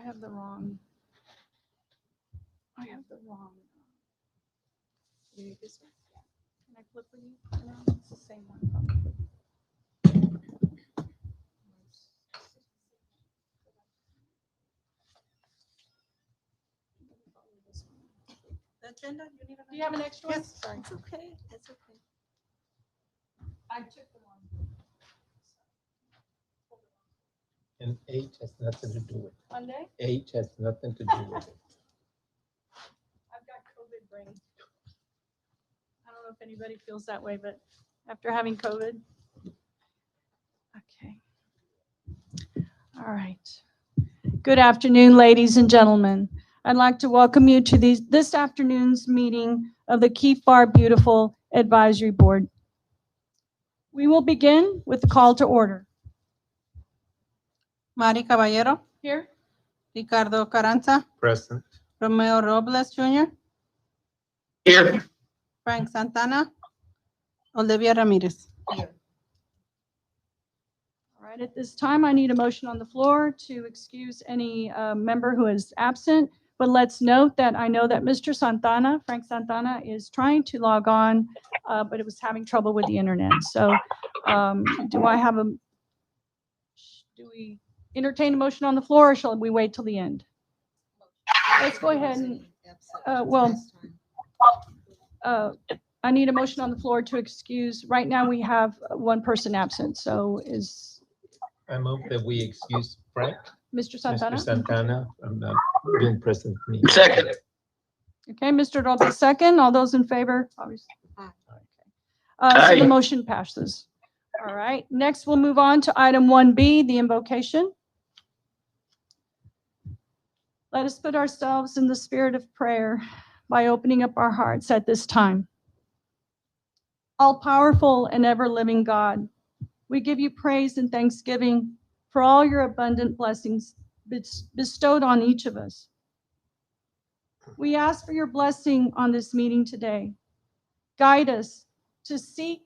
have the wrong. This one? Can I flip for you? No, it's the same one. The agenda, you need Do you have an extra one? Yes, Sorry. it's okay, it's okay. I took the one. And age has nothing to do with it. Monday? Age has nothing to do with it. I've got COVID brain. I don't know if anybody feels that way, but after having COVID. Okay. All right. Good afternoon, ladies and gentlemen. I'd like to welcome you to this afternoon's meeting of the Keep Pharr Beautiful Advisory Board. We will begin with the call to order. Mari Caballero, Here. Ricardo Carranza, Present. Romeo Robles Jr., Here. Frank Santana, Olivia Ramirez. All right, at this time, I need a motion on the floor to excuse any member who is absent. But let's note that I know that Mr. Santana, Frank Santana, is trying to log on, but it was having trouble with the internet. So do we entertain a motion on the floor, or shall we wait till the end? Let's go ahead and, I need a motion on the floor to excuse. Right now, we have one person absent. So is I move that we excuse Frank, Mr. Santana? Mr. Santana, from not being present. Second. Okay, Mr. Robles, second. All those in favor? Obviously. Aye. So the Aye. motion passes. All right, next we'll move on to item 1B, the invocation. Let us put ourselves in the spirit of prayer by opening up our hearts at this time. All-powerful and ever-living God, we give you praise and thanksgiving for all your abundant blessings bestowed on each of us. We ask for your blessing on this meeting today. Guide us to seek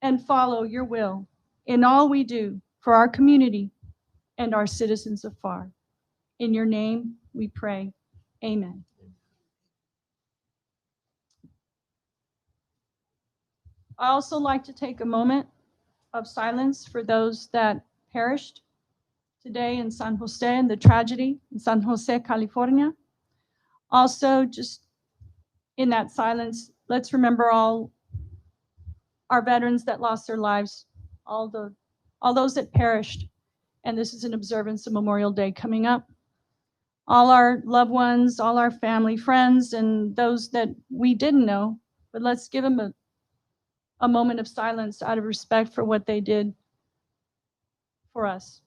and follow your will in all we do for our community and our citizens of Pharr. In your name we pray. Amen. I also like to take a moment of silence for those that perished today in San Jose, in the tragedy in San Jose, California. Also, just in that silence, let's remember all our veterans that lost their lives, all those that perished. And this is an observance of Memorial Day coming up. All our loved ones, all our family, friends, and those that we didn't know, but let's give them a moment of silence out of respect for what they did for us.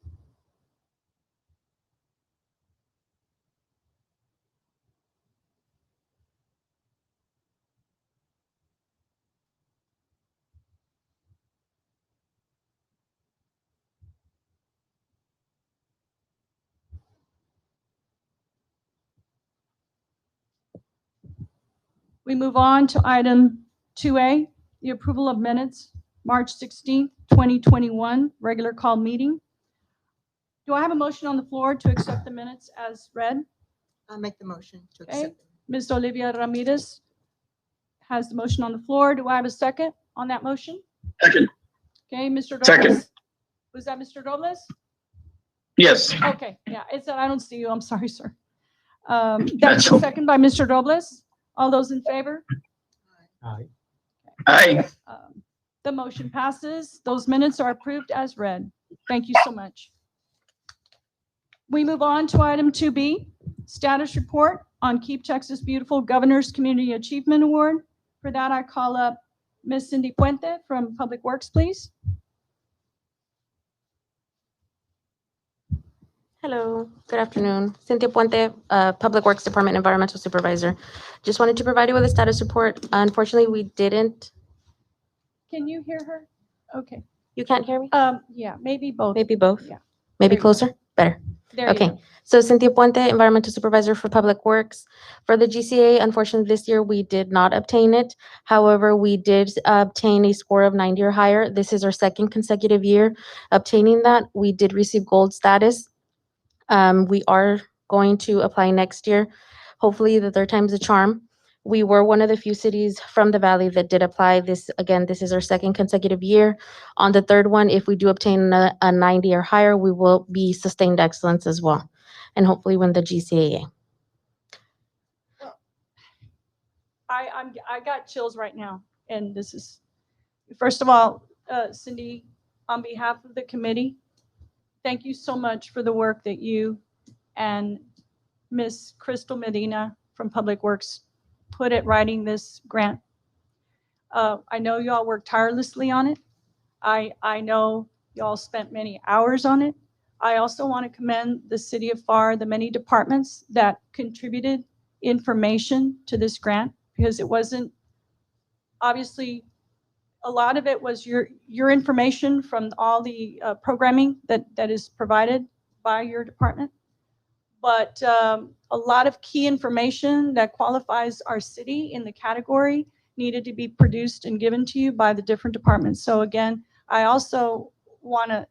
We move on to item 2A, the approval of minutes, March 16th, 2021, regular call meeting. Do I have a motion on the floor to accept the minutes as read? I'll make the motion to Okay. accept. Ms. Olivia Ramirez has the motion on the floor. Do I have a second on that motion? Second. Okay, Mr. Robles? Second. Was that Mr. Robles? Yes. Okay, yeah, it's that I don't see you. I'm sorry, sir. That's That's a okay. second by Mr. Robles. All those in favor? Aye. Aye. The motion passes. Those minutes are approved as read. Thank you so much. We move on to item 2B, status report on Keep Texas Beautiful Governor's Community Achievement Award. For that, I call up Ms. Cindy Puente from Public Works, please. Hello, good afternoon. Cynthia Puente, Public Works Department Environmental Supervisor. Just wanted to provide you with a status report. Unfortunately, we didn't. Can you hear her? Okay. You can't hear me? Yeah, maybe both. Maybe both? Yeah. Maybe There you go. closer? Better. There you Okay. go. So Cynthia Puente, Environmental Supervisor for Public Works. For the GCA, unfortunately, this year we did not obtain it. However, we did obtain a score of 90 or higher. This is our second consecutive year obtaining that. We did receive gold status. We are going to apply next year. Hopefully, the third time's a charm. We were one of the few cities from the Valley that did apply. This is our second consecutive year. On the third one, if we do obtain a 90 or higher, we will be sustained excellence as well, and hopefully win the GCAA. I got chills right now, and this is, first of all, Cindy, on behalf of the committee, thank you so much for the work that you and Miss Crystal Medina from Public Works put at writing this grant. I know y'all worked tirelessly on it. I know y'all spent many hours on it. I also want to commend the city of Pharr, the many departments that contributed information to this grant, because it wasn't, obviously, a lot of it was your information from all the programming that is provided by your department. But a lot of key information that qualifies our city in the category needed to be produced and given to you by the different departments. So again, I also want to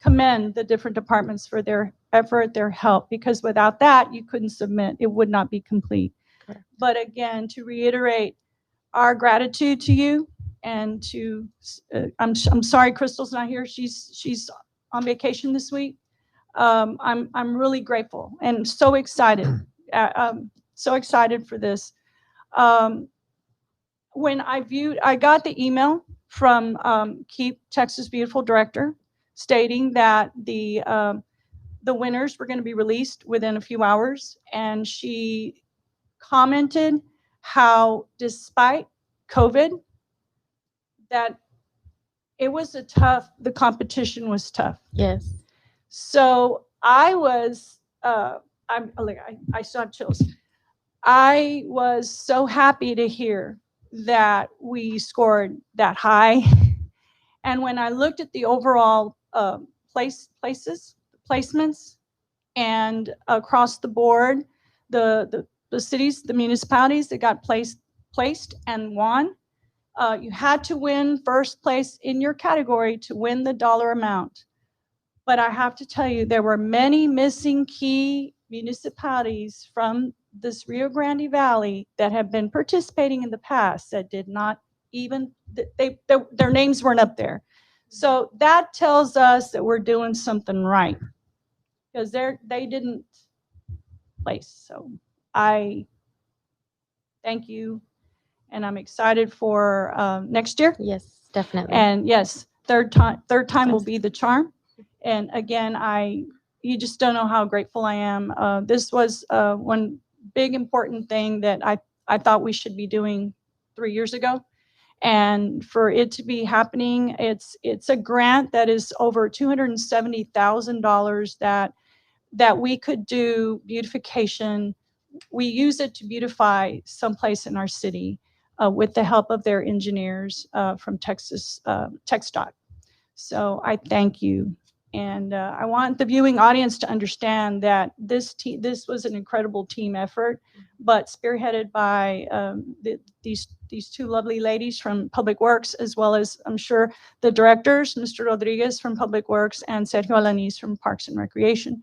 commend the different departments for their effort, their help, because without that, you couldn't submit. It would not be complete. Correct. But again, to reiterate our gratitude to you, and to, I'm sorry Crystal's not here. She's on vacation this week. I'm really grateful and so excited, for this. When I got the email from Keep Texas Beautiful director stating that the winners were going to be released within a few hours, and she commented how despite COVID, that it was the competition was tough. Yes. So I was, I still have chills. I was so happy to hear that we scored that high. And when I looked at the overall placements, and across the board, the cities, the municipalities that got placed and won, you had to win first place in your category to win the dollar amount. But I have to tell you, there were many missing key municipalities from this Rio Grande Valley that have been participating in the past that did not even, their names weren't up there. So that tells us that we're doing something right, because they didn't place. So I thank you, and I'm excited for next year. Yes, definitely. And yes, third time will be the charm. And again, you just don't know how grateful I am. This was one big important thing that I thought we should be doing 3 years ago. And for it to be happening, it's a grant that is over $270,000 that we could do beautification. We use it to beautify someplace in our city with the help of their engineers from Texas TxDOT. So I thank you. And I want the viewing audience to understand that this was an incredible team effort, but spearheaded by these two lovely ladies from Public Works, as well as, I'm sure, the directors, Mr. Rodriguez from Public Works and Sergio Alanis from Parks and Recreation,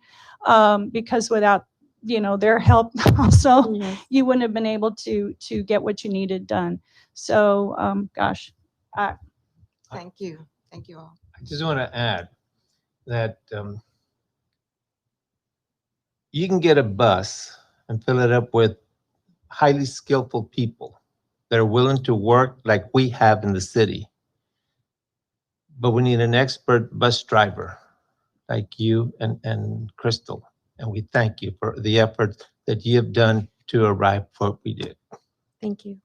because without their help also, Yes. you wouldn't have been able to get what you needed done. So gosh, Thank you. Thank you all. I just want to add that you can get a bus and fill it up with highly skillful people that are willing to work like we have in the city. But we need an expert bus driver like you and Crystal. And we thank you for the effort that you have done to arrive at what we did. Thank you.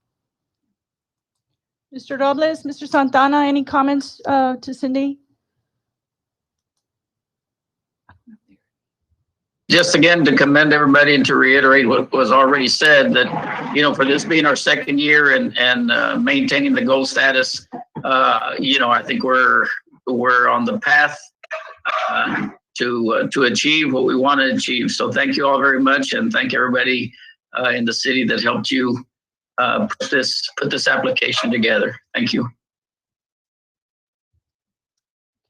Mr. Robles, Mr. Santana, any comments to Cindy? Just again, to commend everybody and to reiterate what was already said, that, for this being our second year and maintaining the gold status, I think we're on the path to achieve what we want to achieve. So thank you all very much, and thank everybody in the city that helped you put this application together. Thank you.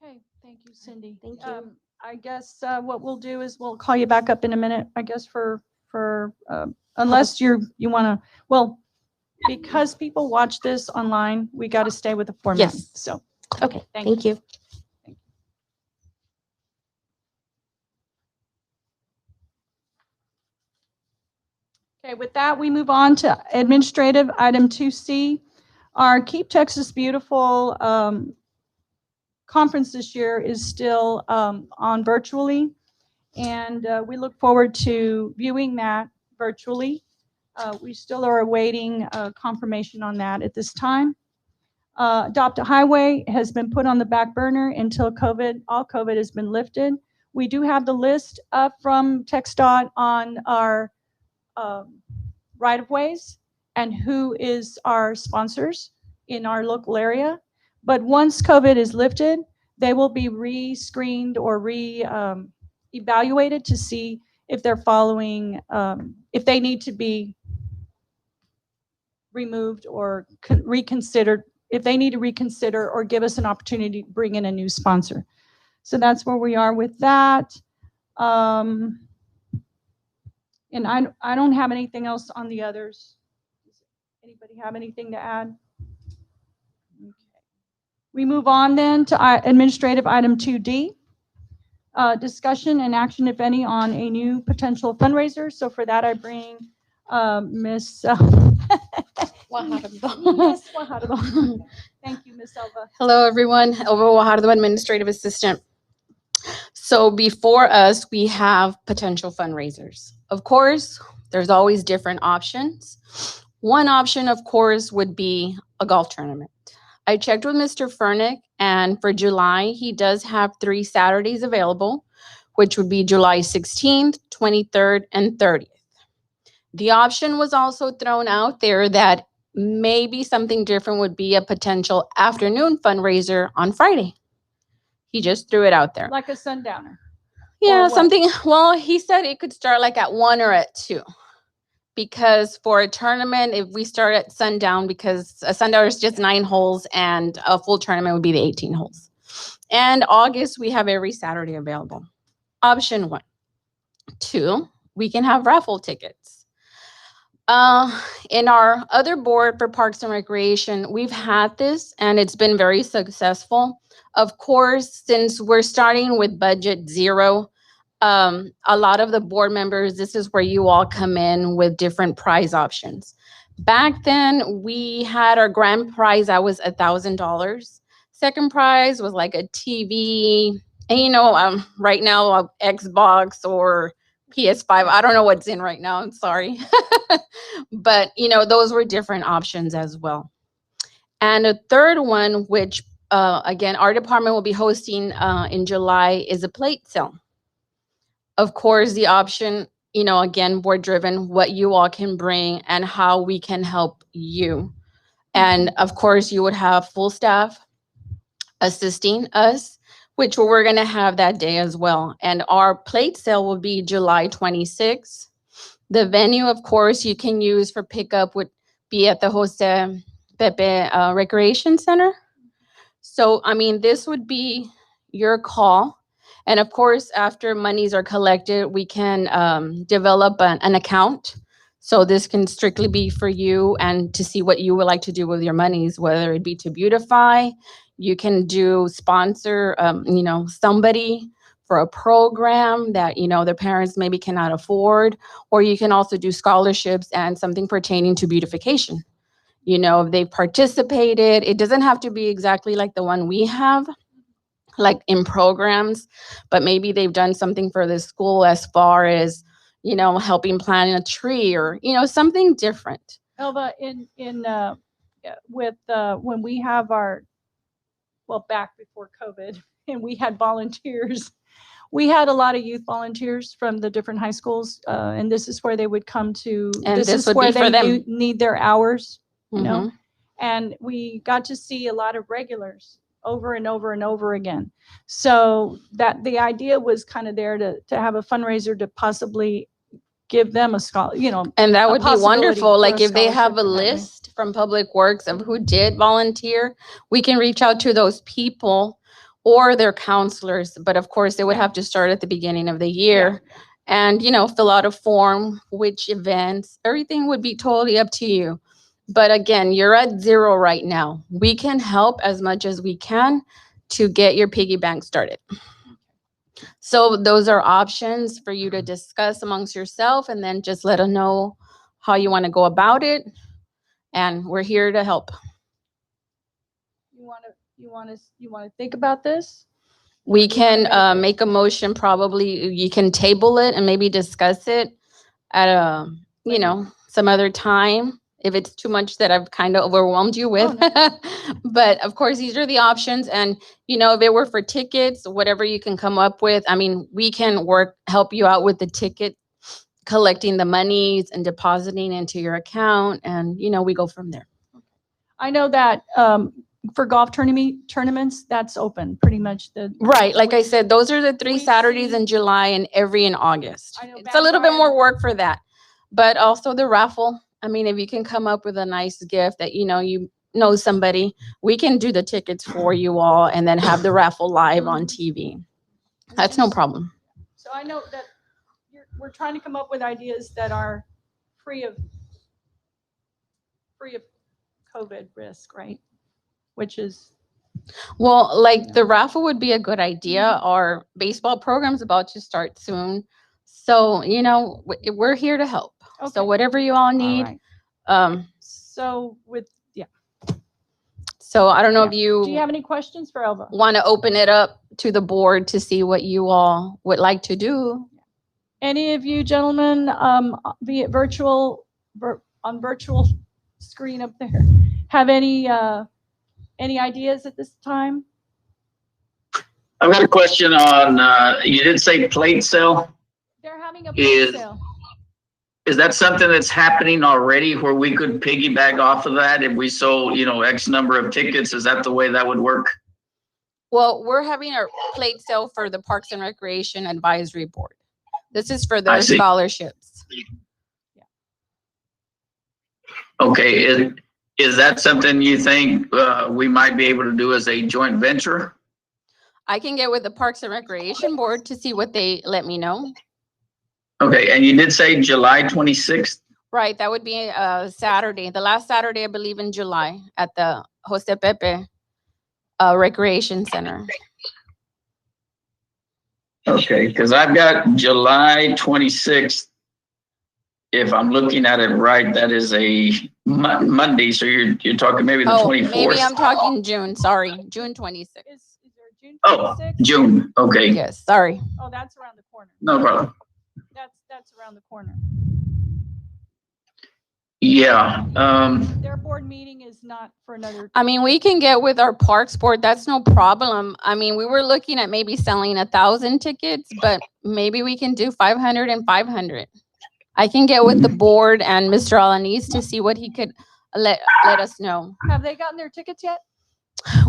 Okay, thank you, Cindy. Thank you. I guess what we'll do is we'll call you back up in a minute, I guess, unless you want to, well, because people watch this online, we got to stay with the format. Yes. So, Okay, Thank thank you. okay, with that, we move on to administrative item 2C. Our Keep Texas Beautiful conference this year is still on virtually, and we look forward to viewing that virtually. We still are awaiting confirmation on that at this time. Adopt a Highway has been put on the back burner until all COVID has been lifted. We do have the list up from TxDOT on our right-of-ways and who is our sponsors in our local area. But once COVID is lifted, they will be re-screened or evaluated to see if they're following, if they need to be removed or reconsidered, if they need to reconsider or give us an opportunity to bring in a new sponsor. So that's where we are with that. And I don't have anything else on the others. Does anybody have anything to add? Okay. We move on then to administrative item 2D. Discussion and action, if any, on a new potential fundraiser. So for that, I bring Miss Miss Guajardo. Thank you, Miss Elva. Hello, everyone. Elva Guajardo, Administrative Assistant. So before us, we have potential fundraisers. Of course, there's always different options. One option, of course, would be a golf tournament. I checked with Mr. Furnick, and for July, he does have 3 Saturdays available, which would be July 16th, 23rd, and 30th. The option was also thrown out there that maybe something different would be a potential afternoon fundraiser on Friday. He just threw it out there. Like a sundowner. Yeah, what? something. Well, he said it could start like at 1 or at 2. Because for a tournament, if we start at sundown, because a sundowner is just 9 holes and a full tournament would be the 18 holes. And August, we have every Saturday available. Option 1. 2, we can have raffle tickets. In our other board for Parks and Recreation, we've had this and it's been very successful. Of course, since we're starting with budget 0, a lot of the board members, this is where you all come in with different prize options. Back then, we had our grand prize that was $1,000. Second prize was like a TV, and right now, Xbox or PS5. I don't know what's in right now. I'm sorry. But, those were different options as well. And a third one, which, again, our department will be hosting in July, is a plate sale. Of course, the option, again, board driven, what you all can bring and how we can help you. And of course, you would have full staff assisting us, which we're going to have that day as well. And our plate sale will be July 26th. The venue, of course, you can use for pickup would be at the Jose Pepe Recreation Center. So, this would be your call. And of course, after monies are collected, we can develop an account. So this can strictly be for you and to see what you would like to do with your monies, whether it be to beautify. You can do sponsor, somebody for a program that, their parents maybe cannot afford, or you can also do scholarships and something pertaining to beautification. If they've participated, it doesn't have to be exactly like the one we have, like in programs, but maybe they've done something for the school as far as, helping plant a tree or, something different. Elva, when we have back before COVID, and we had volunteers, we had a lot of youth volunteers from the different high schools, and this is where they would come to. And this is would where be for they them. need their hours, Mhm. and we got to see a lot of regulars over and over and over again. So that the idea was kind of there to have a fundraiser to possibly give them a scholar, And that a would be possibility wonderful. for Like a if they have a scholarship in that way. list from Public Works of who did volunteer, we can reach out to those people or their counselors. But of course, they would have to start at the beginning of the year and, fill out a form, which events, everything would be totally up to you. But again, you're at 0 right now. We can help as much as we can to get your piggy bank started. So those are options for you to discuss amongst yourself, and then just let us know how you want to go about it. And we're here to help. You want to think about this? We Or do you wanna can make make a motion, probably. You can table it and maybe discuss it at some other time, if it's too much that I've kind of overwhelmed you with. But of course, these are the options. And, if it were for tickets, whatever you can come up with, I mean, we can help you out with the ticket, collecting the monies and depositing into your account. And, we go from there. I know that for golf tournaments, that's open pretty much. Right. Like I said, those are the 3 we Saturdays see- in July and every in August. I know It's a little bit backyard- more work for that. But also the raffle. I mean, if you can come up with a nice gift that, you know somebody, we can do the tickets for you all and then have the raffle live on TV. That's no problem. So I know that we're trying to come up with ideas that are free of COVID risk, right? Which is, Well, like the raffle would be a good idea. Our baseball program's about to start soon. So, we're here to help. okay. So whatever you all All need. right. So So I don't know if do you you have any questions for Elva? want to open it up to the board to see what you all would like to do. Any of you gentlemen, be it virtual screen up there, have any ideas at this time? I've got a question on, you did say plate sale. They're having a Is- plate sale. Is that something that's happening already where we could piggyback off of that if we sold, X number of tickets? Is that the way that would work? Well, we're having a plate sale for the Parks and Recreation Advisory Board. This is for I their see. scholarships. Okay, is that something you think we might be able to do as a joint venture? I can get with the Parks and Recreation Board to see what they let me know. Okay, and you did say July 26th? Right, that would be Saturday, the last Saturday, I believe, in July at the Jose Pepe Recreation Center. Okay, because I've got July 26th. If I'm looking at it right, that is a Monday, so you're talking maybe the Oh, 24th. maybe I'm talking June, sorry, June 26th. Is there June Oh, 26th? June, okay, Yes, sorry. Oh, that's around the corner. no problem. That's around the corner. Yeah, Their board meeting is not for another. I mean, we can get with our Parks Board, that's no problem. I mean, we were looking at maybe selling 1,000 tickets, but maybe we can do 500 and 500. I can get with the board and Mr. Alanis to see what he could let us know. Have they gotten their tickets yet?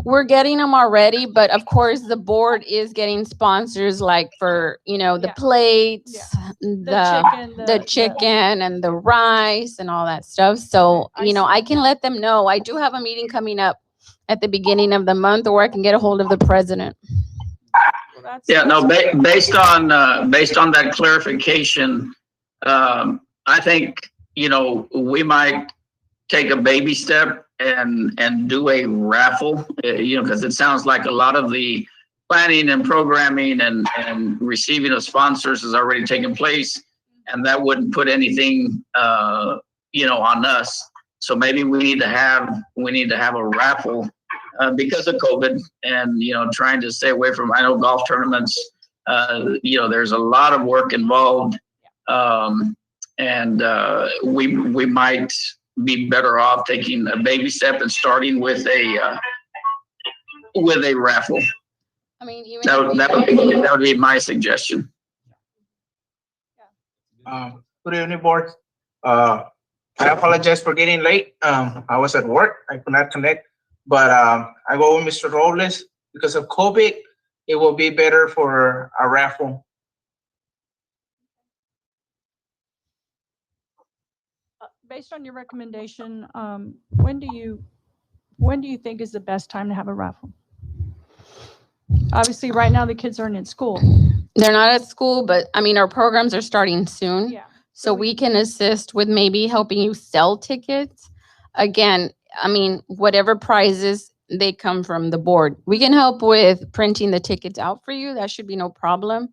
We're getting them already, but of course the board is getting sponsors like for, the Yeah. plates, the chicken and the rice and all that stuff. So, I see. I can let them know. I do have a meeting coming up at the beginning of the month, or I can get a hold of the president. Well, that's- yeah, no, based on that clarification, I think, we might take a baby step and do a raffle, because it sounds like a lot of the planning and programming and receiving of sponsors has already taken place, and that wouldn't put anything, on us. So maybe we need to have a raffle because of COVID and, trying to stay away from, I know golf tournaments, there's a lot of work involved. And we might be better off taking a baby step and starting with a raffle. I mean, even That would be my suggestion. Good evening, board. I apologize for getting late. I was at work. I could not connect, but I go with Mr. Robles because of COVID. It will be better for a raffle. Based on your recommendation, when do you think is the best time to have a raffle? obviously right now the kids aren't in school. They're not at school, but I mean, our programs are starting soon. Yeah. So we can assist with maybe helping you sell tickets. Again, I mean, whatever prizes, they come from the board. We can help with printing the tickets out for you. That should be no problem.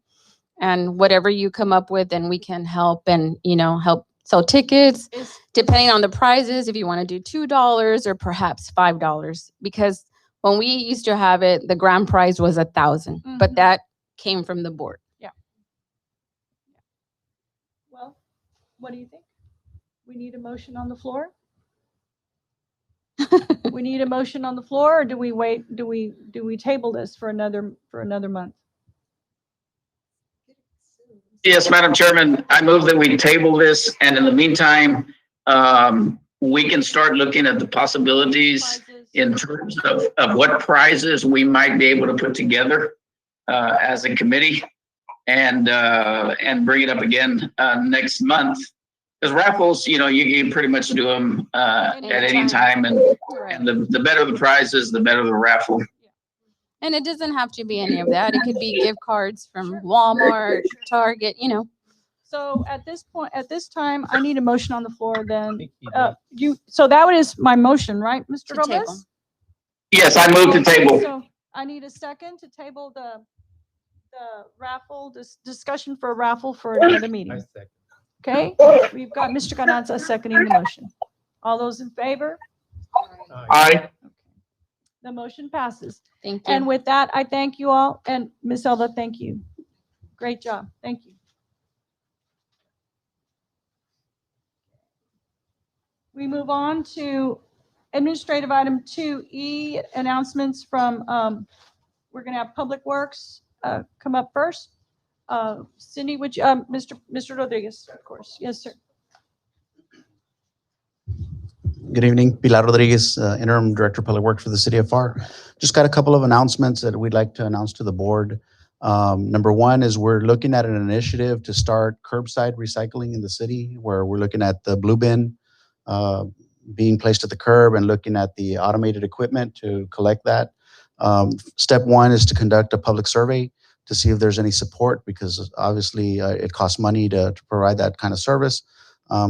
And whatever you come up with, then we can help and, help sell tickets, Is, depending on the prizes, if you want to do $2 or perhaps $5. Because when we used to have it, the grand prize was 1,000, but Mhm. that came from the board. well, what do you think? We need a motion on the floor? We need a motion on the floor, or do we wait, do we table this for another month? Yes, Madam Chairman, I move that we table this, and in the meantime, we can start looking at the possibilities Prizes? in terms of what prizes we might be able to put together as a committee and bring it up again next month. Because raffles, you can pretty much do them at any time, and the better the prizes, the better the raffle. And it doesn't have to be any of that. It could be gift cards from Walmart, Target, So at this time, I need a motion on the floor then. So that is my motion, right, Mr. To table. Gomez? Yes, I move to table. So I need a second to table the raffle, discussion for a raffle for another meeting. Okay, we've got Mr. Gananza seconding the motion. All those in favor? Aye. The motion passes. Thank you. And with that, I thank you all. And Ms. Elva, thank you. Great job. Thank you. We move on to administrative item 2E, announcements from, we're going to have Public Works come up first. Cindy, would you, Mr. Rodriguez, of course. Yes, sir. Good evening, Pilar Rodriguez, Interim Director of Public Works for the City of Pharr. Just got a couple of announcements that we'd like to announce to the board. Number one is we're looking at an initiative to start curbside recycling in the city, where we're looking at the blue bin being placed at the curb and looking at the automated equipment to collect that. Step one is to conduct a public survey to see if there's any support, because obviously it costs money to provide that kind of service.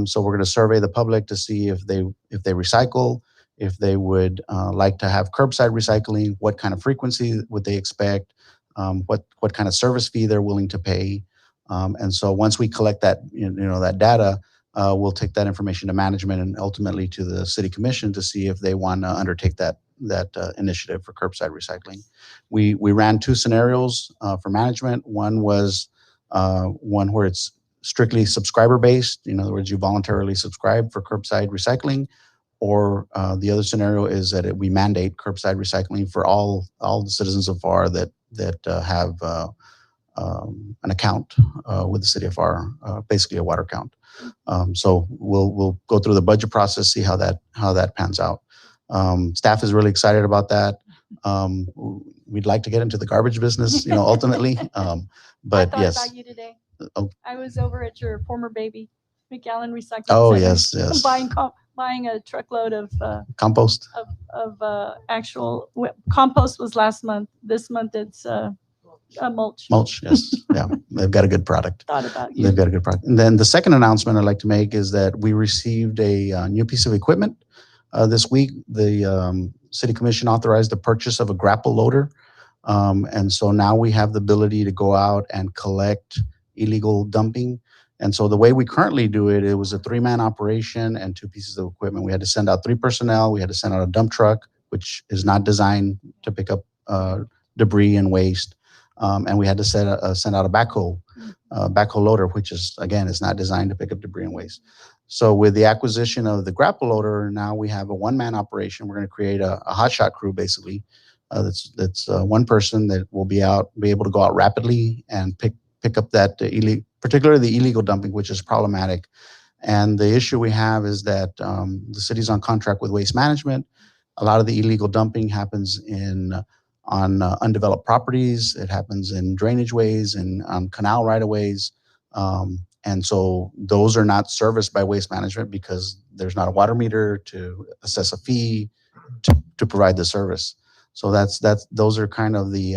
So we're going to survey the public to see if they recycle, if they would like to have curbside recycling, what kind of frequency would they expect, what kind of service fee they're willing to pay. And so once we collect that, that data, we'll take that information to management and ultimately to the city commission to see if they want to undertake that initiative for curbside recycling. We ran two scenarios for management. One was one where it's strictly subscriber based. In other words, you voluntarily subscribe for curbside recycling, or the other scenario is that we mandate curbside recycling for all the citizens of Pharr that have an account with the city of Pharr, basically a water account. So we'll go through the budget process, see how that pans out. Staff is really excited about that. We'd like to get into the garbage business, ultimately. But I thought yes. about you today. Oh. I was over at your former baby, McAllen Recycling Oh, Center, yes. buying a truckload of Compost. actual compost was last month. This month it's mulch. Mulch, yes. Yeah, they've got a good product. Thought about you. They've got a good product. And then the second announcement I'd like to make is that we received a new piece of equipment this week. The City Commission authorized the purchase of a grapple loader. And so now we have the ability to go out and collect illegal dumping. And so the way we currently do it, it was a 3-man operation and 2 pieces of equipment. We had to send out 3 personnel. We had to send out a dump truck, which is not designed to pick up debris and waste. And we had to send out a backhoe loader, which is not designed to pick up debris and waste. So with the acquisition of the grapple loader, now we have a 1-man operation. We're going to create a hotshot crew, basically. That's one person that will be able to go out rapidly and pick up that particularly the illegal dumping, which is problematic. And the issue we have is that the city's on contract with Waste Management. A lot of the illegal dumping happens on undeveloped properties. It happens in drainage ways and on canal right-of-ways. And so those are not serviced by Waste Management because there's not a water meter to assess a fee to provide the service. So those are kind of the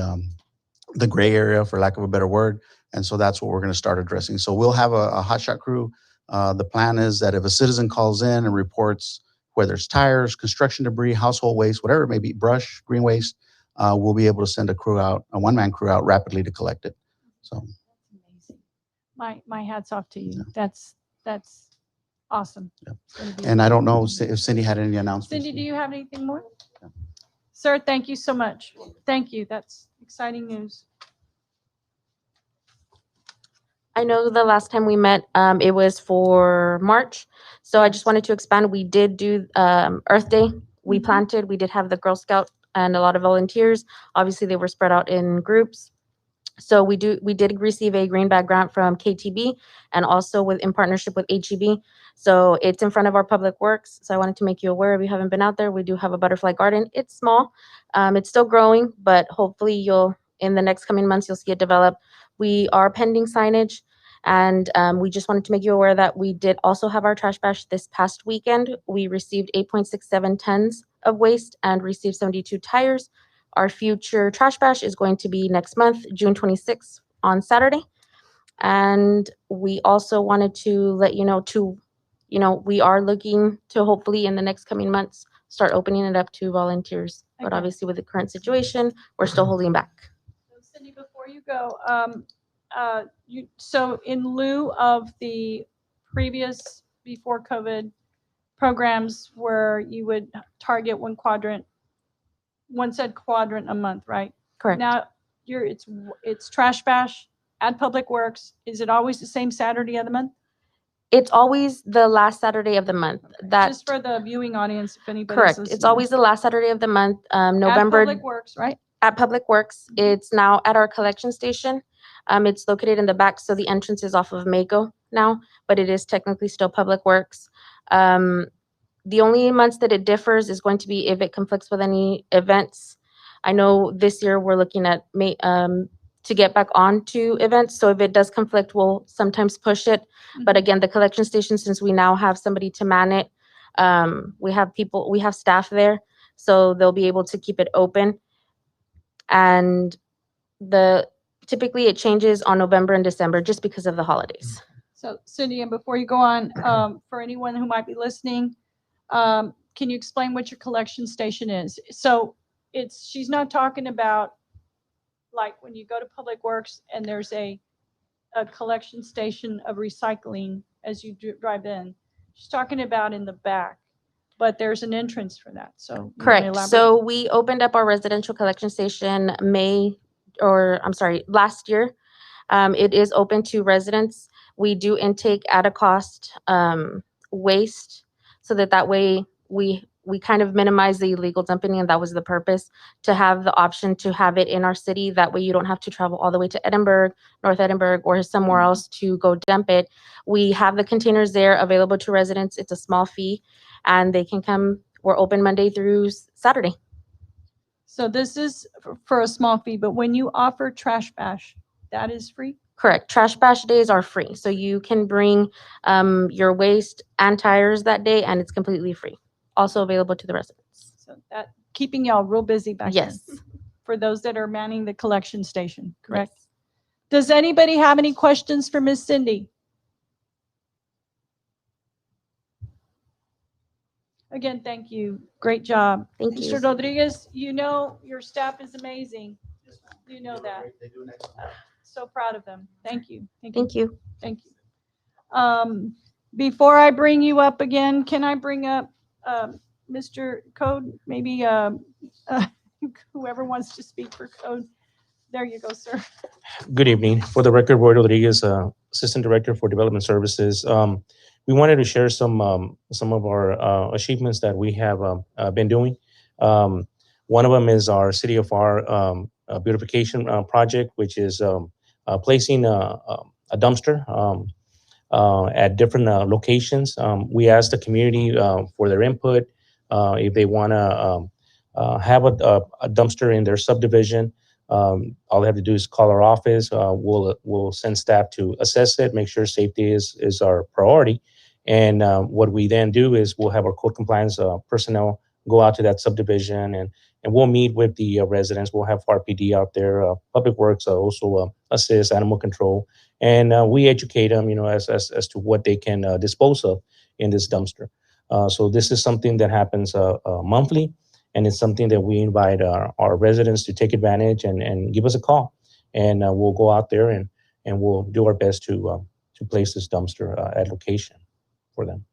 the gray area, for lack of a better word. And so that's what we're going to start addressing. So we'll have a hotshot crew. The plan is that if a citizen calls in and reports whether it's tires, construction debris, household waste, whatever it may be, brush, green waste, we'll be able to send a crew out, a one-man crew out rapidly to collect it. So, Amazing. My hat's off to you. That's awesome. Yeah. It's gonna be and I don't know if Cindy had any announcements. Cindy, do you have anything more? Sir, thank you so much. Thank you. That's exciting news. I know the last time we met, it was for March. So I just wanted to expand. We did do Earth Day. We Mhm. planted. We did have the Girl Scout and a lot of volunteers. Obviously, they were spread out in groups. So we did receive a green bag grant from KTB and also in partnership with HEB. So it's in front of our public works. So I wanted to make you aware, if you haven't been out there, we do have a butterfly garden. It's small. It's still growing, but hopefully in the next coming months, you'll see it develop. We are pending signage, and we just wanted to make you aware that we did also have our trash bash this past weekend. We received 8.67 tons of waste and received 72 tires. Our future trash bash is going to be next month, June 26th on Saturday. And we also wanted to let you know we are looking to hopefully in the next coming months start opening it up to volunteers. But Okay. obviously with the current situation, we're still holding back. So Cindy, before you go, so in lieu of the previous before COVID programs where you would target one said quadrant a month, right? Correct. Now it's trash bash at Public Works. Is it always the same Saturday of the month? It's always the last Saturday of the month. Just for the viewing audience, if anybody's Correct. listening. It's always the last Saturday of the month. November. At Public Works, right? At Public Works. It's now at our collection station. It's located in the back, so the entrance is off of Mako now, but it is technically still Public Works. The only months that it differs is going to be if it conflicts with any events. I know this year we're looking at to get back onto events, so if it does conflict, we'll sometimes push it. But again, the collection station, since we now have somebody to man it, we have staff there, so they'll be able to keep it open. And typically it changes on November and December just because of the holidays. So Cindy, and before you go on, for anyone who might be listening, can you explain what your collection station is? So she's not talking about like when you go to Public Works and there's a collection station of recycling as you drive in. She's talking about in the back, but there's an entrance for that. So you wanna Correct. elaborate? So we opened up our residential collection station last year. It is open to residents. We do intake at a cost waste so that way we kind of minimize the illegal dumping, and that was the purpose, to have the option to have it in our city. That way you don't have to travel all the way to Edinburgh, North Edinburgh, or somewhere else to go dump it. We have the containers there available to residents. It's a small fee, and they can come. We're open Monday through Saturday. So this is for a small fee, but when you offer trash bash, that is free? Correct. Trash bash days are free. So you can bring your waste and tires that day, and it's completely free. Also available to the residents. So that keeping y'all real busy back there. Yes. For those that are manning the collection station, correct? Does anybody have any questions for Miss Cindy? Again, thank you. Great job. Thank you. Mr. Rodriguez, you know your staff is amazing. You know that. So proud of them. Thank you. Thank you. Thank you. Before I bring you up again, can I bring up Mr. Code? Maybe whoever wants to speak for Code. There you go, sir. Good evening. For the record, Roy Rodriguez, Assistant Director for Development Services. We wanted to share some of our achievements that we have been doing. One of them is our City of Pharr beautification project, which is placing a dumpster at different locations. We asked the community for their input if they want to have a dumpster in their subdivision. All they have to do is call our office. We'll send staff to assess it, make sure safety is our priority. And what we then do is we'll have our code compliance personnel go out to that subdivision, and we'll meet with the residents. We'll have RPD out there. Public Works also assist animal control, and we educate them, as to what they can dispose of in this dumpster. So this is something that happens monthly, and it's something that we invite our residents to take advantage and give us a call, and we'll go out there and we'll do our best to place this dumpster at location for them.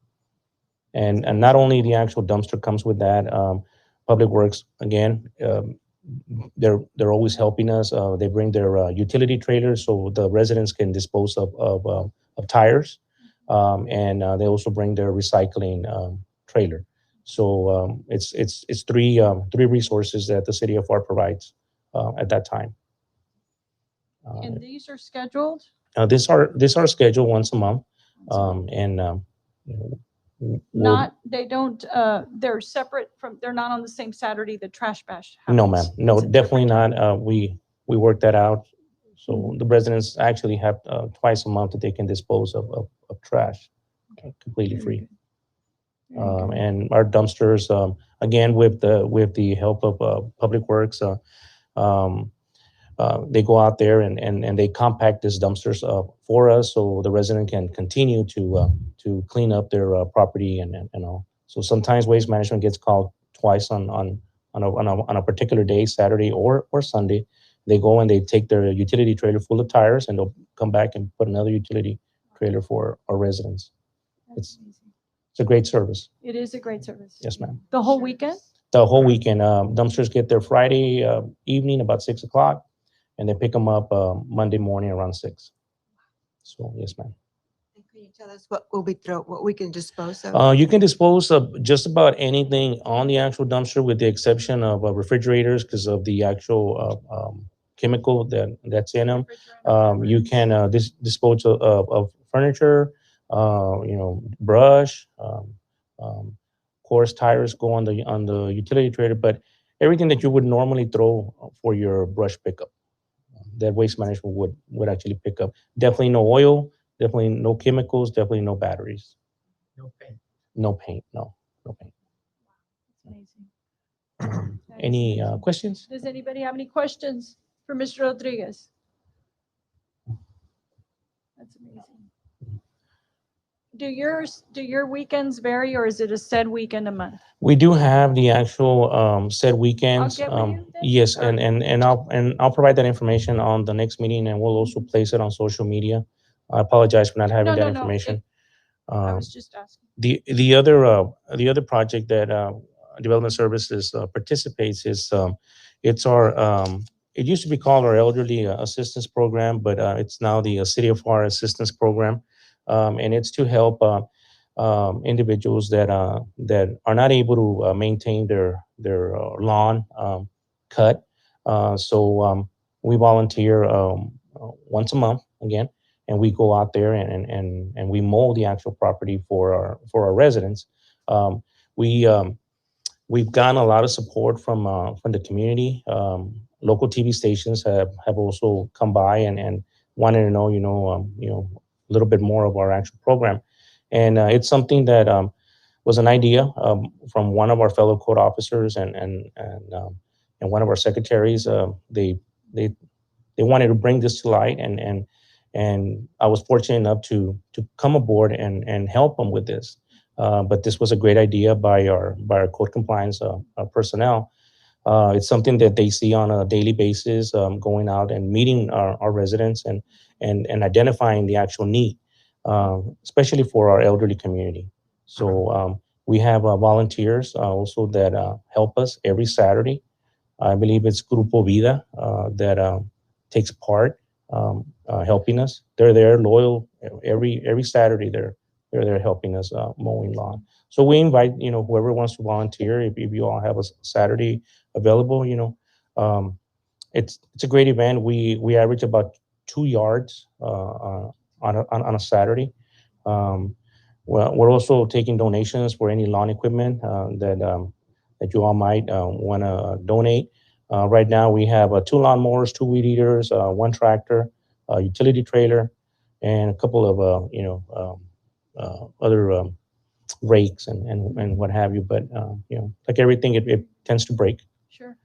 And not only the actual dumpster comes with that, Public Works, again, they're always helping us. They bring their utility trailers so the residents can dispose of tires, and they also bring their recycling trailer. So it's three resources that the city of Pharr provides at that time. And these are scheduled? These are scheduled once a month, and Not, they don't, they're separate from, they're not on the same Saturday the trash bash no, ma'am. happens. No, It's a definitely different not. We work that out. So the residents actually have twice a month that they can dispose of trash completely Very free. good. Very good. And our dumpsters, again, with the help of Public Works, they go out there and they compact these dumpsters for us, so the resident can continue to clean up their property and all. So sometimes Waste Management gets called twice on a particular day, Saturday or Sunday. They go and they take their utility trailer full of tires, and they'll come back and put another utility trailer for our residents. That's amazing. It's a great service. It is a great service. Yes, ma'am. The whole weekend? The whole weekend. Dumpsters get there Friday evening about 6 o'clock, and they pick them up Monday morning around 6. So yes, ma'am. And can you tell us what we can dispose of? You can dispose of just about anything on the actual dumpster, with the exception of refrigerators, because of the actual chemical that's in them. You can dispose of furniture, brush, of course, tires go on the utility trailer, but everything that you would normally throw for your brush pickup, that Waste Management would actually pick up. Definitely no oil, definitely no chemicals, definitely no batteries. No pain. No paint, no paint. That's amazing. That is Any amazing. questions? Does anybody have any questions for Mr. Rodriguez? That's amazing. Do your weekends vary, or is it a set weekend a month? We do have the actual set weekends. get with you then, Yes, or- and I'll provide that information on the next meeting, and we'll also place it on social media. I apologize for not having that No, information. I was just asking. The other project that Development Services participates is it's our it used to be called our Elderly Assistance Program, but it's now the City of Pharr Assistance Program, and it's to help individuals that are not able to maintain their lawn cut. So we volunteer once a month again, and we go out there and we mow the actual property for our residents. We've gotten a lot of support from the community. Local TV stations have also come by and wanted to know, a little bit more of our actual program. And it's something that was an idea from one of our fellow code officers and one of our secretaries. They wanted to bring this to light, and I was fortunate enough to come aboard and help them with this. But this was a great idea by our code compliance personnel. It's something that they see on a daily basis, going out and meeting our residents and identifying the actual need, especially for our elderly community. So we have volunteers also that help us every Saturday. I believe it's Grupo Vida that takes part helping us. They're there loyal every Saturday. They're there helping us mowing lawn. So we invite whoever wants to volunteer. If you all have a Saturday available, it's a great event. We average about 2 yards on a Saturday. We're also taking donations for any lawn equipment that you all might want to donate. Right now we have 2 lawnmowers, 2 weed eaters, 1 tractor, a utility trailer, and a couple of other rakes and what have you. But like everything, it tends to break. Sure.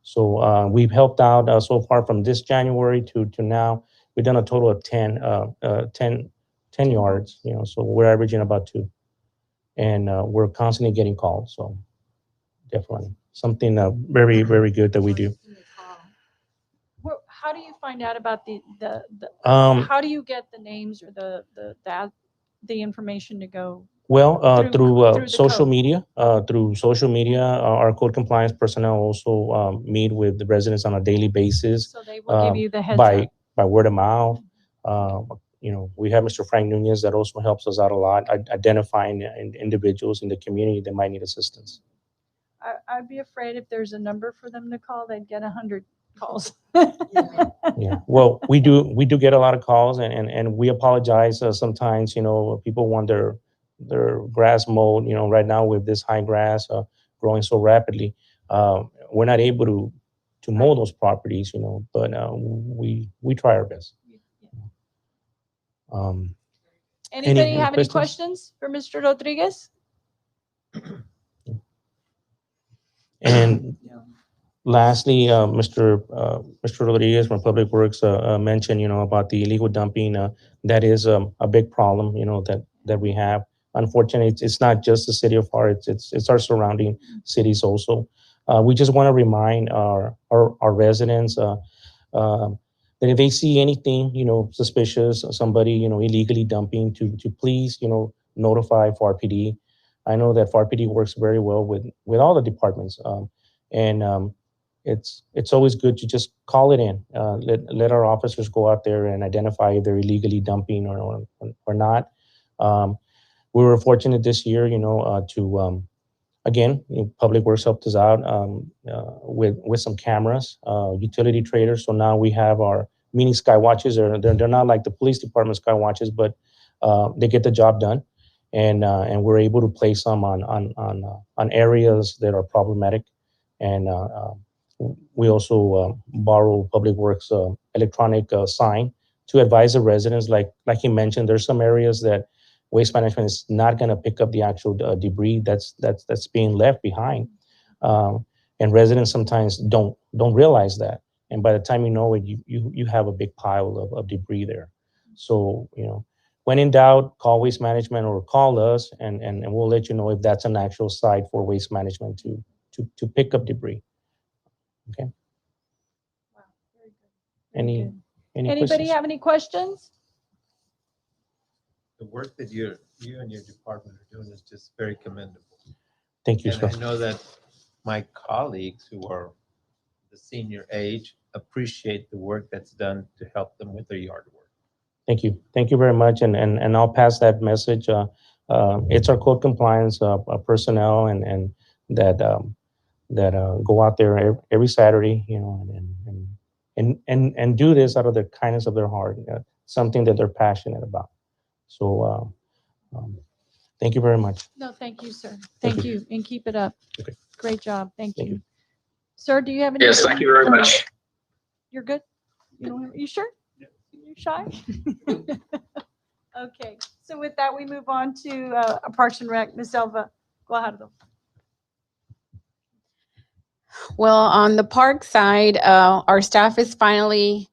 So we've helped out so far from this January to now. We've done a total of 10 yards. So we're averaging about 2, and we're constantly getting calls. So definitely something very, very good that we do. How do you find out about the Um, how do you get the names or the information to go? Well, Through through the social code. media, our code compliance personnel also meet with the residents on a daily basis So they will give you the heads by up. by word of mouth. We have Mr. Frank Nunez that also helps us out a lot, identifying individuals in the community that might need assistance. I'd be afraid if there's a number for them to call, they'd get 100 calls. Yeah, well, we do get a lot of calls, and we apologize sometimes. People want their grass mowed. Right now with this high grass growing so rapidly, we're not able to mow those properties. But we try our best. Anybody have any questions? questions for Mr. Rodriguez? And lastly, Mr. Rodriguez from Public Works mentioned, about the illegal dumping. That is a big problem, that we have. Unfortunately, it's not just the city of Pharr; it's our surrounding cities also. We just want to remind our residents that if they see anything, suspicious, somebody, illegally dumping, to please, notify Pharr PD. I know that Pharr PD works very well with all the departments, and it's always good to just call it in. Let our officers go out there and identify if they're illegally dumping or not. We were fortunate this year, to again, Public Works helped us out with some cameras, utility traders. So now we have our mini sky watches. They're not like the police department sky watches, but they get the job done, and we're able to place them on areas that are problematic. And we also borrow Public Works electronic sign to advise the residents. Like he mentioned, there's some areas that Waste Management is not going to pick up the actual debris that's being left behind, and residents sometimes don't realize that. And by the time you know it, you have a big pile of debris there. So when in doubt, call Waste Management or call us, and we'll let you know if that's an actual site for Waste Management to pick up debris. Okay. Wow, very good. Any Anybody questions? have any questions? The work that you and your department are doing is just very commendable. Thank you, And sir. I know that my colleagues who are the senior age appreciate the work that's done to help them with their yard work. Thank you. Thank you very much. And I'll pass that message. It's our code compliance personnel and that go out there every Saturday, and do this out of the kindness of their heart, something that they're passionate about. So thank you very much. No, thank you, sir. Thank Thank you. you, and keep it up. Okay. Great job. Thank Thank you. you. Sir, do you have any? Yes, thank you very much. You're good? You sure? You're shy? Okay, so with that, we move on to Parks and Rec. Ms. Elva Guajardo. Well, on the park side, our staff is finally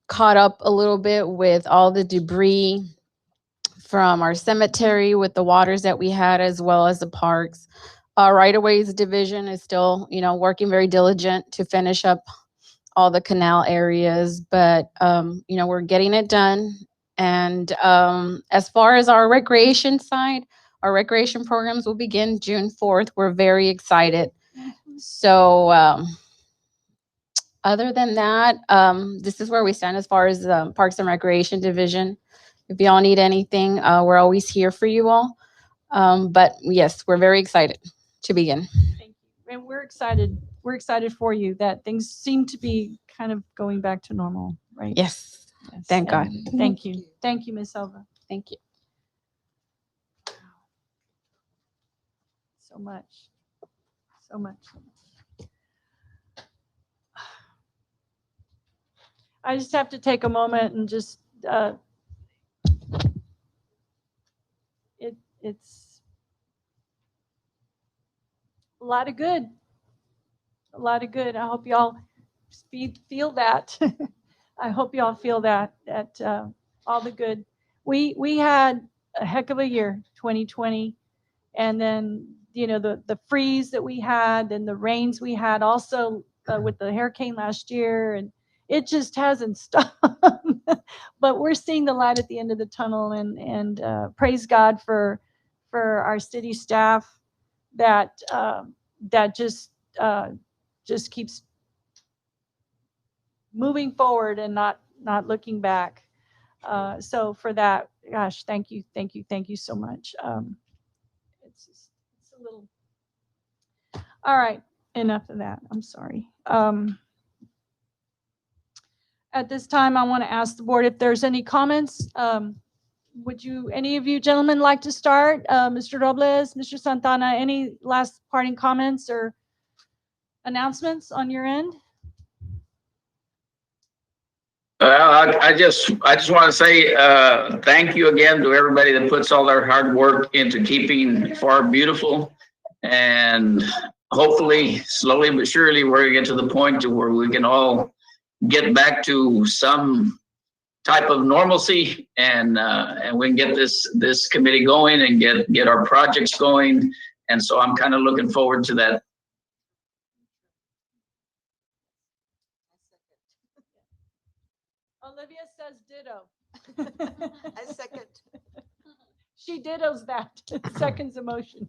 caught up a little bit with all the debris from our cemetery, with the waters that we had, as well as the parks. Right-of-ways division is still, working very diligent to finish up all the canal areas, but, we're getting it done. And as far as our recreation side, our recreation programs will begin June 4th. We're very excited. So other than that, this is where we stand as far as the Parks and Recreation Division. If y'all need anything, we're always here for you all. But yes, we're very excited to begin. Thank you. And we're excited. We're excited for you that things seem to be kind of going back to normal, right? Yes, Yes. thank God. And thank you. Thank you, Ms. Elva. Thank you. So much. So much. I just have to take a moment and just, a lot of good. A lot of good. I hope y'all feel that. I hope y'all feel that all the good. We had a heck of a year, 2020, and then the freeze that we had, and the rains we had also with the hurricane last year, and it just hasn't stopped. But we're seeing the light at the end of the tunnel, and praise God for our city staff that just keeps moving forward and not looking back. So for that, gosh, thank you so much. It's a little. All right, enough of that. I'm sorry. At this time, I want to ask the board if there's any comments. Would any of you gentlemen like to start? Mr. Robles, Mr. Santana, any last parting comments or announcements on your end? I just want to say thank you again to everybody that puts all their hard work into keeping Pharr beautiful, and hopefully, slowly but surely, we're going to get to the point to where we can all get back to some type of normalcy, and we can get this committee going and get our projects going. And so I'm kind of looking forward to that. Olivia says ditto. I second. She dittos that. Seconds emotion.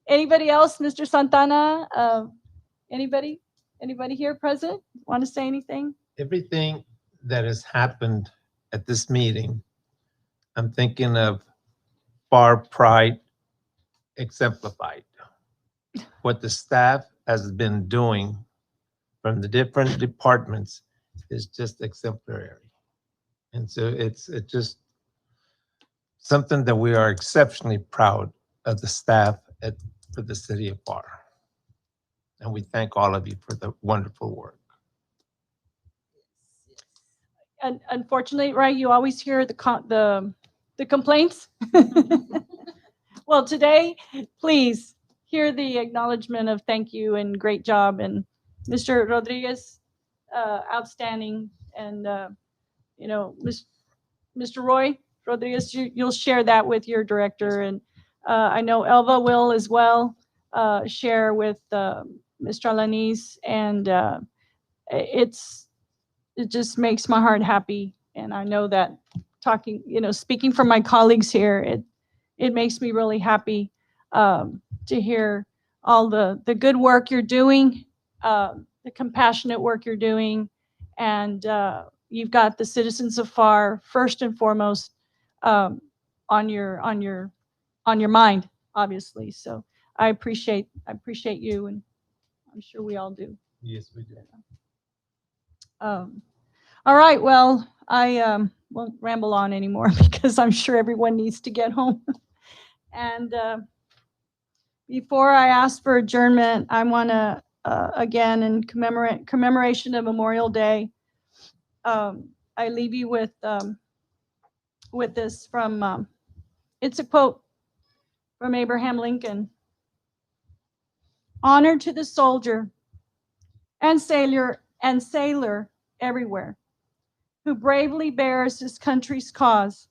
Anybody else? Mr. Santana? Anybody here present want to say anything? Everything that has happened at this meeting, I'm thinking of Pharr pride exemplified. What the staff has been doing from the different departments is just exemplary. And so it's just something that we are exceptionally proud of the staff for the city of Pharr. And we thank all of you for the wonderful work. And unfortunately, right, you always hear the complaints. Well, today, please hear the acknowledgement of thank you and great job. And Mr. Rodriguez, outstanding. And, Mr. Roy Rodriguez, you'll share that with your director. And I know Elva will as well share with Mr. Alanis. And it just makes my heart happy. And I know that speaking from my colleagues here, it makes me really happy to hear all the good work you're doing, the compassionate work you're doing, and you've got the citizens of Pharr first and foremost on your mind, obviously. So I appreciate you, and I'm sure we all do. Yes, we do. All right, well, I won't ramble on anymore because I'm sure everyone needs to get home. And before I ask for adjournment, I want to, again, in commemoration of Memorial Day, I leave you with this from, it's a quote from Abraham Lincoln. Honor to the soldier and sailor everywhere who bravely bears his country's cause.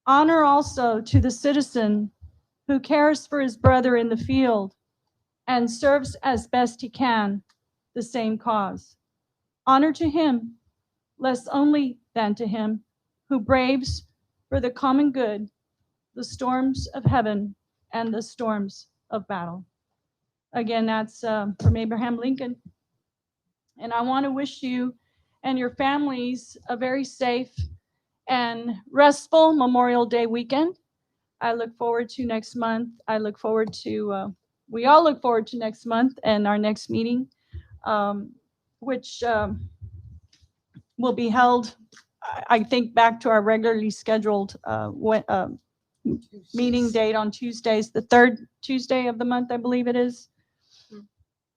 Honor also to the citizen who cares for his brother in the field and serves as best he can the same cause. Honor to him, less only than to him, who braves for the common good the storms of heaven and the storms of battle. Again, that's from Abraham Lincoln. And I want to wish you and your families a very safe and restful Memorial Day weekend. I look forward to next month. We all look forward to next month and our next meeting, which will be held, I think, back to our regularly scheduled meeting date on Tuesdays, the third Tuesday of the month, I believe it is.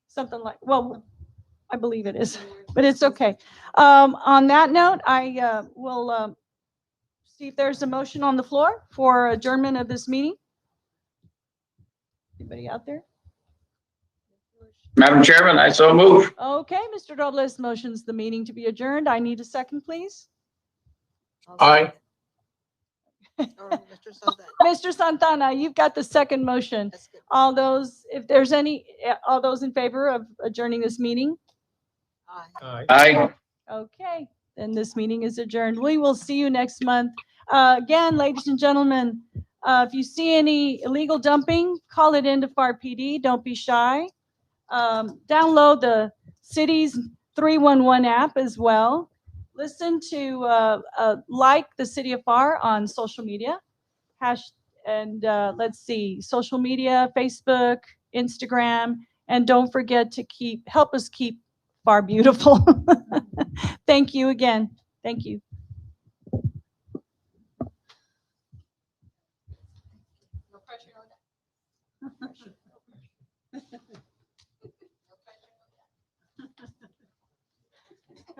Something like, well, I believe it is, but it's okay. On that note, I will see if there's a motion on the floor for adjournment of this meeting. Anybody out there? Madam Chairman, I so move. Okay, Mr. Robles motions the meeting to be adjourned. I need a second, please. I'll Aye. second. Or Mr. Sosa. Mr. Santana, you've got the second motion. That's good. All those, if there's any, all those in favor of adjourning this meeting? Aye. Aye. Okay, then this meeting is adjourned. We will see you next month. Again, ladies and gentlemen, if you see any illegal dumping, call it into Pharr PD. Don't be shy. Download the city's 311 app as well. Listen to, like the City of Pharr on social media. Let's see, social media, Facebook, Instagram, and don't forget to help us keep Pharr beautiful. Thank you again. Thank you. No pressure, no doubt.